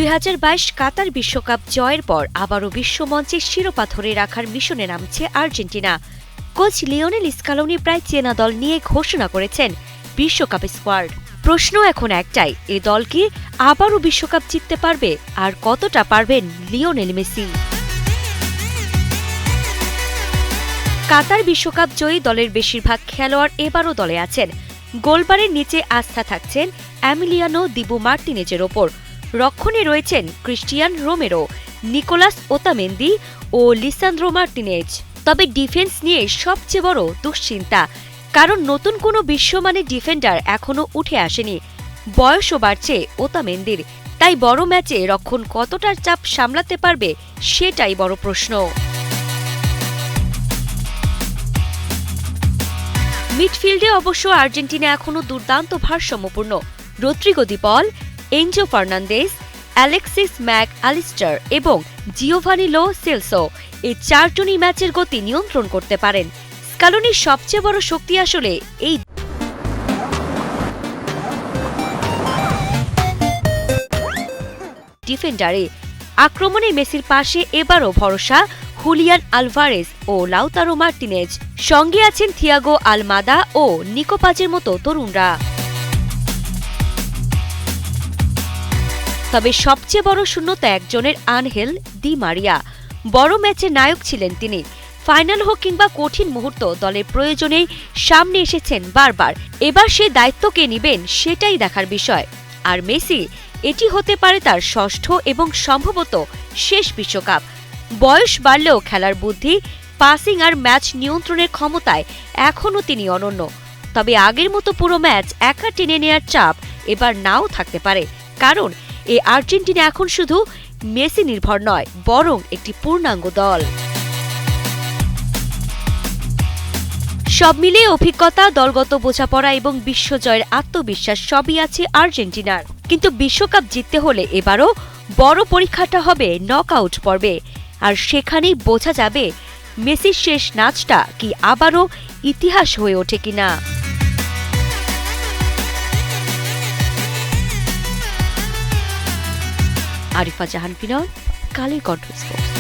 2022 কাতার বিশ্বকাপ জয়ের পর আবারও বিশ্বমঞ্চে শিরোপা ধরে রাখার মিশনে নামছে আর্জেন্টিনা। কোচ লিওনেল স্কালোনি প্রায় চেনা দল নিয়ে ঘোষণা করেছেন বিশ্বকাপ স্কোয়াড। প্রশ্ন এখন একটাই, এ দল কি আবারও বিশ্বকাপ জিততে পারবে, আর কতটা পারবেন লিওনেল মেসি? কাতার বিশ্বকাপ জয়ী দলের বেশিরভাগ খেলোয়াড় এবারও দলে আছেন। গোলবারের নিচে আস্থা থাকছেন এমিলিয়ানো দিবু মার্টিনেজের ওপর। রক্ষণে রয়েছেন ক্রিস্টিয়ান রোমেরো, নিকোলাস ওতামেন্দি ও লিসান্দ্রো মার্টিনেজ। তবে ডিফেন্স নিয়ে সবচেয়ে বড় দুশ্চিন্তা, কারণ নতুন কোনো বিশ্বমানের ডিফেন্ডার এখনও উঠে আসেনি। বয়সও বাড়ছে ওতামেন্দির, তাই বড় ম্যাচে রক্ষণ কতটা চাপ সামলাতে পারবে সেটাই বড় প্রশ্ন। মিডফিল্ডে অবশ্য আর্জেন্টিনা এখনও দুর্দান্ত ভারসাম্যপূর্ণ। Rodrigo De Paul, Enzo Fernandez, Alexis Mac Allister এবং জিওভানি লো সেলসো এই চারজনই ম্যাচের গতি নিয়ন্ত্রণ করতে পারেন। স্কালোনির সবচেয়ে বড় শক্তি আসলে এই ডিফেন্ডারে। আক্রমণে মেসির পাশে এবারও ভরসা হুলিয়ান আলভারেজ ও লাউতারো মার্টিনেজ, সঙ্গে আছেন থিয়াগো আলমাদা ও নিকো পাজের মতো তরুণরা। তবে সবচেয়ে বড় শূন্যতা একজনের, আনহেল দি মারিয়া। বড় ম্যাচের নায়ক ছিলেন তিনি। ফাইনাল হোক কিংবা কঠিন মুহূর্ত, দলের প্রয়োজনেই সামনে এসেছেন বারবার। এবার সে দায়িত্ব কে নিবেন সেটাই দেখার বিষয়। আর মেসি, এটি হতে পারে তার ষষ্ঠ এবং সম্ভবত শেষ বিশ্বকাপ। বয়স বাড়লেও খেলার বুদ্ধি, পাসিং আর ম্যাচ নিয়ন্ত্রণের ক্ষমতায় এখনও তিনি অনন্য। তবে আগের মতো পুরো ম্যাচ একা টেনে নেয়ার চাপ এবার নাও থাকতে পারে, কারণ এই আর্জেন্টিনা এখন শুধু মেসি নির্ভর নয়, বরং একটি পূর্ণাঙ্গ দল। সব মিলিয়ে অভিজ্ঞতা, দলগত বোঝাপড়া এবং বিশ্বজয়ের আত্মবিশ্বাস সবই আছে আর্জেন্টিনার। কিন্তু বিশ্বকাপ জিততে হলে এবারও বড় পরীক্ষাটা হবে নকআউট পর্বে, আর সেখানেই বোঝা যাবে মেসির শেষ নাচটা কি আবারও ইতিহাস হয়ে ওঠে কিনা। আরিফা জাহান পিনর, কালের কণ্ঠ স্পোর্টস।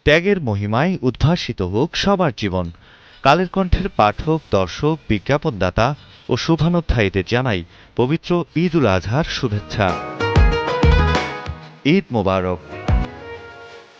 ত্যাগের মহিমায় উদ্ভাসিত হোক সবার জীবন। কালের কণ্ঠের পাঠক, দর্শক, বিজ্ঞাপনদাতা ও শুভানুধ্যায়ীদের জানাই পবিত্র ঈদ উল আজহার শুভেচ্ছা। ঈদ মোবারক।